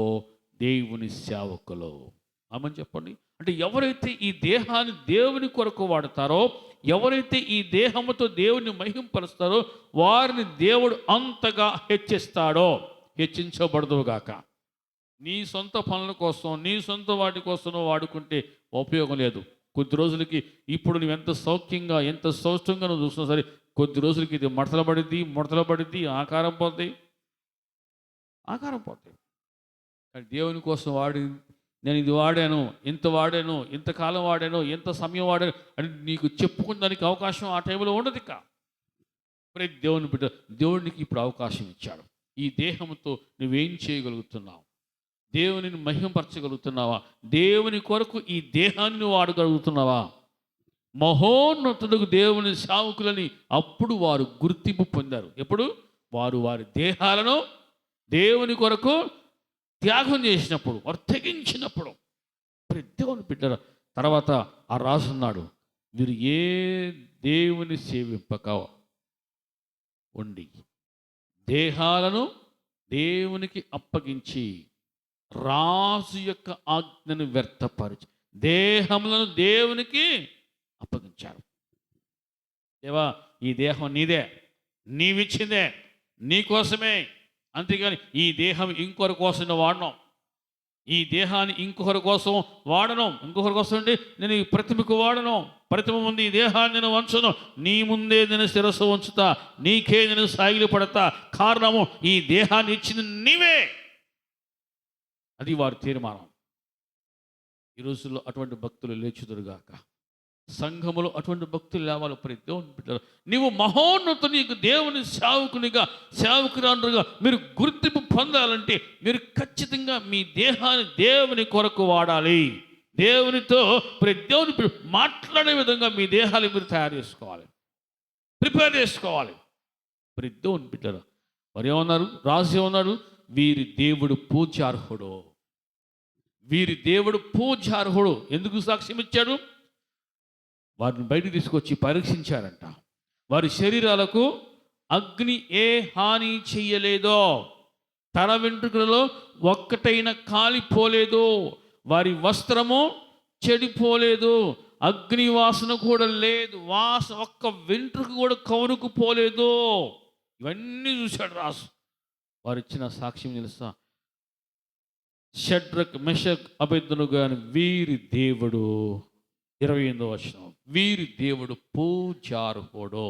దేవుని సేవకులు. ఆమని చెప్పండి. అంటే ఎవరైతే ఈ దేహాన్ని దేవుని కొరకు వాడతారో, ఎవరైతే ఈ దేహముతో దేవుని మహింపరుస్తారో వారిని దేవుడు అంతగా హెచ్చిస్తాడో. హెచ్చించబడదుగాక. నీ సొంత పనుల కోసం, నీ సొంత వాటి కోసం నువ్వు వాడుకుంటే ఉపయోగం లేదు. కొద్ది రోజులకి ఇప్పుడు నువ్వు ఎంత సౌఖ్యంగా, ఎంత సౌష్టంగా నువ్వు చూసినా సరే, కొద్ది రోజులకి ఇది ముడతలబడిద్ది, ఆకారం పోతాయి. కానీ దేవుని కోసం నేను ఇది వాడాను, ఇంత వాడాను, ఇంతకాలం వాడాను, ఎంత సమయం వాడాను అని నీకు చెప్పుకోవడానికి అవకాశం ఆ టైంలో ఉండదు. ఇక ప్రతి దేవుని బిడ్డ, దేవునికి ఇప్పుడు అవకాశం ఇచ్చాడు. ఈ దేహంతో నువ్వేం చేయగలుగుతున్నావు? దేవునిని మహిమపరచగలుగుతున్నావా? దేవుని కొరకు ఈ దేహాన్ని నువ్వు వాడగలుగుతున్నావా? మహోన్నతులకు దేవుని సేవకులని అప్పుడు వారు గుర్తింపు పొందారు. ఎప్పుడు? వారు వారి దేహాలను దేవుని కొరకు త్యాగం చేసినప్పుడు, వారు తెగించినప్పుడు. దేవుని బిడ్డల తర్వాత ఆ రాసున్నాడు, వీరు ఏ దేవుని సేవింపక ఉండి దేహాలను దేవునికి అప్పగించి రాజు యొక్క ఆజ్ఞను వ్యర్థపరిచి దేహములను దేవునికి అప్పగించారు. దేవా, ఈ దేహం నీదే, నీవిచ్చిందే, నీకోసమే. అంతేగాని ఈ దేహం ఇంకొకరి కోసం వాడను, ఈ దేహాన్ని ఇంకొకరి కోసం వాడను, ఇంకొకరి కోసం అంటే నేను ఈ ప్రతిమకు వాడను, ప్రతిమ ముందు ఈ దేహాన్ని నేను వంచను, నీ ముందే నేను శిరస్సు వంచుతా, నీకే నేను సాగిలి పడతా. కారణము ఈ దేహాన్ని ఇచ్చింది నీవే. అది వారి తీర్మానం. ఈ రోజుల్లో అటువంటి భక్తులు లేచుదురుగాక. సంఘములో అటువంటి భక్తులు లేవాలి. ప్రతి దేవుని బిడ్డలు, నీవు మహోన్నతునికి దేవుని సేవకురాలుగా మీరు గుర్తింపు పొందాలంటే మీరు ఖచ్చితంగా మీ దేహాన్ని దేవుని కొరకు వాడాలి. దేవునితో ప్రతి దేవుని మాట్లాడే విధంగా మీ దేహాలు మీరు తయారు చేసుకోవాలి, ప్రిపేర్ చేసుకోవాలి. ప్రతి దేవుని బిడ్డలు మరి ఏమన్నారు? రాజు ఏమన్నాడు? వీరి దేవుడు పూజార్హుడు, వీరి దేవుడు పూజార్హుడు. ఎందుకు సాక్ష్యం ఇచ్చాడు? వారిని బయటకు తీసుకొచ్చి పరీక్షించారంట. వారి శరీరాలకు అగ్ని ఏ హాని చెయ్యలేదో, తల వెంట్రుకలలో ఒక్కటైనా కాలిపోలేదు, వారి వస్త్రము చెడిపోలేదు, అగ్ని వాసన కూడా లేదు, ఒక్క వెంట్రుక కూడా కవునుకుపోలేదు. ఇవన్నీ చూశాడు రాజు. వారు ఇచ్చిన సాక్ష్యం తెలుసా? షడ్రక్, మెషక్, అబేద్నెగో అని వీరి దేవుడు, 28వ వచనం, వీరి దేవుడు పూజార్హుడు.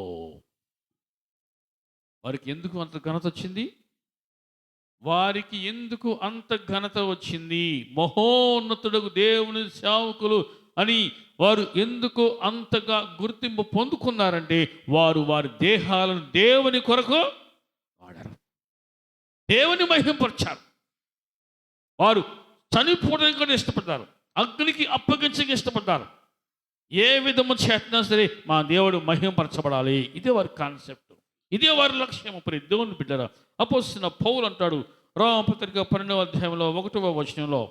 వారికి ఎందుకు అంత ఘనత వచ్చింది? వారికి ఎందుకు అంత ఘనత వచ్చింది? మహోన్నతుడకు దేవుని సేవకులు అని వారు ఎందుకు అంతగా గుర్తింపు పొందుకున్నారంటే వారు వారి దేహాలను దేవుని కొరకు వాడారు, దేవుని మహింపరిచారు. వారు చనిపోవడానికి కూడా ఇష్టపడ్డారు, అగ్నికి అప్పగించక ఇష్టపడ్డారు. ఏ విధము చేసినా సరే మా దేవుడు మహిమపరచబడాలి. ఇదే వారి కాన్సెప్ట్, ఇదే వారి లక్ష్యం. ప్రతి దేవుని బిడ్డరా, అపోస్తలుడైన పౌలు అంటాడు రోమపత్రిక 12వ అధ్యాయంలో 1వ వచనంలో,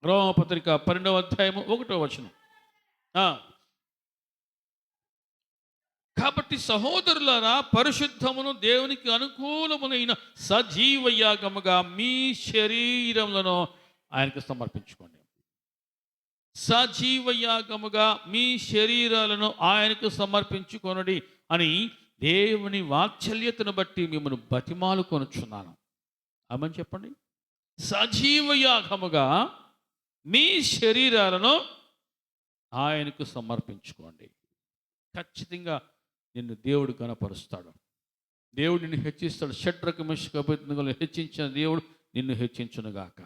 రోమపత్రిక 12వ అధ్యాయము 1వ వచనం, కాబట్టి సహోదరులారా, పరిశుద్ధమును దేవునికి అనుకూలమునైన సజీవ యాగముగా మీ శరీరములను ఆయనకు సమర్పించుకోండి. సజీవ యాగముగా మీ శరీరాలను ఆయనకు సమర్పించుకొనుడి అని దేవుని వాత్సల్యతను బట్టి మిమ్మల్ని బతిమాలు కొనుచున్నాను. ఆమేన్ చెప్పండి. సజీవ యాగముగా మీ శరీరాలను ఆయనకు సమర్పించుకోండి. ఖచ్చితంగా నిన్ను దేవుడు కనపరుస్తాడు, దేవుడు నిన్ను హెచ్చిస్తాడు. షడ్రక్, మెషక్, అబేద్నెగోలను హెచ్చించిన దేవుడు నిన్ను హెచ్చించునుగాక.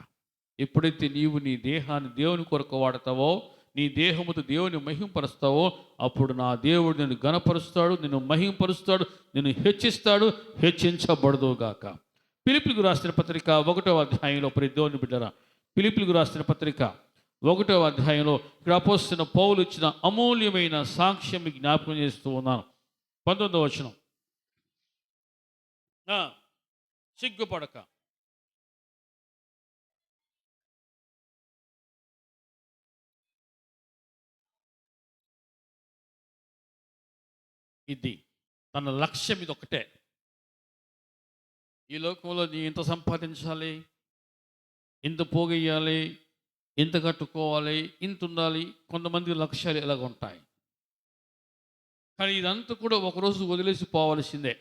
ఎప్పుడైతే నీవు నీ దేహాన్ని దేవుని కొరకు వాడతావో, నీ దేహముతో దేవుని మహింపరుస్తావో, అప్పుడు నా దేవుడు నిన్ను గణపరుస్తాడు, నిన్ను మహింపరుస్తాడు, నిన్ను హెచ్చిస్తాడు, హెచ్చించబడదుగాక. ఫిలిప్పీయులకు రాసిన పత్రిక 1వ అధ్యాయంలో, ప్రతి దేవుని బిడ్డరా, ఫిలిప్పీయులకు రాసిన పత్రిక 1వ అధ్యాయంలో ఇక్కడ అపోస్తలుడైన పౌలు ఇచ్చిన అమూల్యమైన సాక్ష్యం మీకు జ్ఞాపకం చేస్తూ ఉన్నాను. 19వ వచనం, సిగ్గుపడక ఇది తన లక్ష్యం, ఇది ఒకటే. ఈ లోకంలో నీ ఇంత సంపాదించాలి, ఇంత పోగేయాలి, ఇంత కట్టుకోవాలి, ఇంత ఉండాలి. కొంతమంది లక్ష్యాలు ఇలాగ ఉంటాయి. కానీ ఇదంతా కూడా ఒకరోజు వదిలేసి పోవాల్సిందే.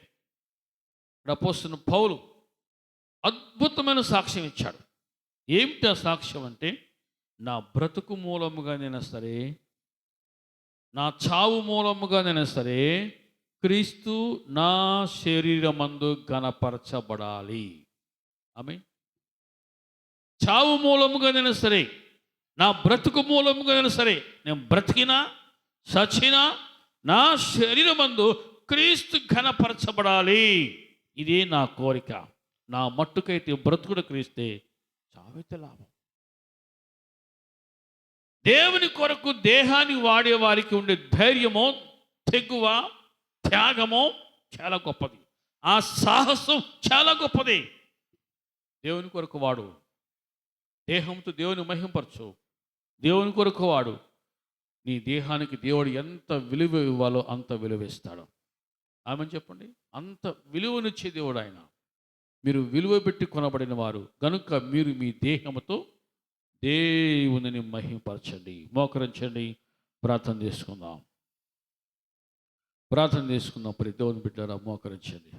అపోస్తలుడైన పౌలు అద్భుతమైన సాక్ష్యం ఇచ్చాడు. ఏమిటి ఆ సాక్ష్యం అంటే, నా బ్రతుకు మూలముగానైనా సరే, నా చావు మూలముగానైనా సరే, క్రీస్తు నా శరీరమందు ఘనపరచబడాలి. ఆమేన్. చావు మూలముగానైనా సరే, నా బ్రతుకు మూలముగా సరే, నేను బ్రతికినా చచ్చినా నా శరీరమందు క్రీస్తు ఘనపరచబడాలి. ఇదే నా కోరిక. నా మట్టుకైతే బ్రతుకుడు క్రీస్తే, చావైతే లాభం. దేవుని కొరకు దేహాన్ని వాడే వారికి ఉండే ధైర్యమో, తెగువ, త్యాగమో చాలా గొప్పది. ఆ సాహసం చాలా గొప్పది. దేవుని కొరకు వాడు, దేహంతో దేవుని మహింపరచు. దేవుని కొరకు వాడు. నీ దేహానికి దేవుడు ఎంత విలువ ఇవ్వాలో అంత విలువ ఇస్తాడు. ఆమెను చెప్పండి. అంత విలువనిచ్చే దేవుడు ఆయన. మీరు విలువ పెట్టి కొనబడిన వారు గనుక మీరు మీ దేహముతో దేవునిని మహింపరచండి. మోకరించండి, ప్రార్థన చేసుకుందాం. ప్రార్థన చేసుకుందాం. ప్రతి దేవుని బిడ్డలారా మోకరించండి.